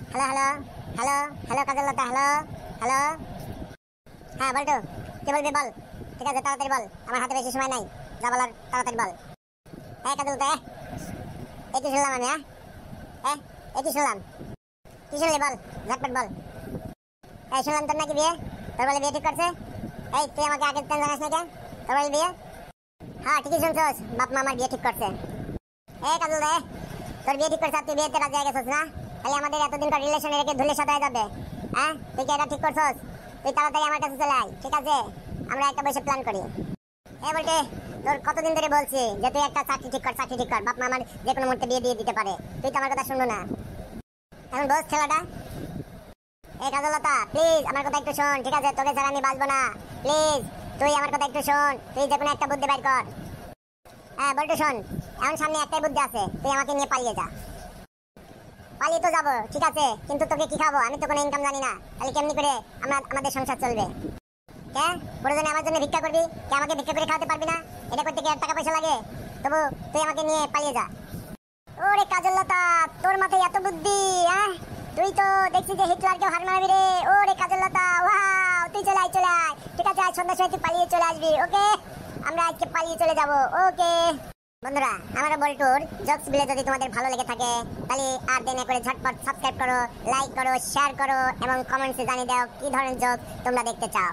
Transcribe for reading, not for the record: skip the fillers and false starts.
Hello hello hello hello Kajallata, hello hello. হ্যাঁ বলটু, কি বলবি বল। ঠিক আছে তাড়াতাড়ি বল, আমার হাতে বেশি সময় নাই, যা বলার তাড়াতাড়ি বল। হ্যাঁ কাজলতা, এই কি শুনলাম আমি? হ্যাঁ এই কি শুনলাম? কি শুনলি বল, ঝটপট বল। এই শুনলাম তোর নাকি বিয়ে, তোর বলে বিয়ে ঠিক করছে। এই তুই আমাকে আগে জানাস না কেন? তোর বলে বিয়ে? হ্যাঁ ঠিকই শুনছস, বাপ মা আমার বিয়ে ঠিক করছে। এই কাজলতা, তোর বিয়ে ঠিক করছে আর তুই বিয়েতে রাজি হয়ে গেছিস না? তাহলে আমাদের এতদিনকার রিলেশন রেখে ধুলে সাদা হয়ে যাবে। হ্যাঁ তুই কি এটা ঠিক করছস? তুই তাড়াতাড়ি আমার কাছে চলে আয়, ঠিক আছে? আমরা একটা বসে প্ল্যান করি। বলতে তোর কতদিন ধরে বলছি যে তুই একটা চাকরি ঠিক কর, চাকরি ঠিক কর, বাপ মা আমার যে কোনো মুহূর্তে বিয়ে দিয়ে দিতে পারে, তুই তো আমার কথা শুনলো না। এখন বস ছেলেটা। এই কাজলতা প্লিজ আমার কথা একটু শোন, ঠিক আছে? তোকে ছাড়া আমি বাঁচবো না, প্লিজ তুই আমার কথা একটু শোন, তুই যে কোনো একটা বুদ্ধি বের কর। হ্যাঁ বলটু শোন, এখন সামনে একটাই বুদ্ধি আছে, তুই আমাকে নিয়ে পালিয়ে যা। পালিয়ে তো যাবো ঠিক আছে, কিন্তু তোকে কি খাবো? আমি তো কোনো ইনকাম জানি না, তাহলে কেমনি করে আমাদের সংসার চলবে? কে প্রয়োজনে আমার জন্য ভিক্ষা করবি? কে আমাকে ভিক্ষা করে খাওয়াতে পারবি না? এটা করতে কি আর টাকা পয়সা লাগে? তবু তুই আমাকে নিয়ে পালিয়ে যা। ওরে কাজলতা, তোর মাথায় এত বুদ্ধি? হ্যাঁ তুই তো দেখছি যে হিটলারকে হার মারবি রে। ওরে কাজলতা, ওয়াও, তুই চলে আয় চলে আয়, ঠিক আছে? আজ সন্ধ্যার সময় তুই পালিয়ে চলে আসবি, ওকে? আমরা আজকে পালিয়ে চলে যাব, ওকে? বন্ধুরা, আমার বল্টুর জোকস গুলো যদি তোমাদের ভালো লেগে থাকে তাহলে আর দেরি না করে ঝটপট সাবস্ক্রাইব করো, লাইক করো, শেয়ার করো এবং কমেন্টসে জানিয়ে দাও কি ধরনের জোক তোমরা দেখতে চাও।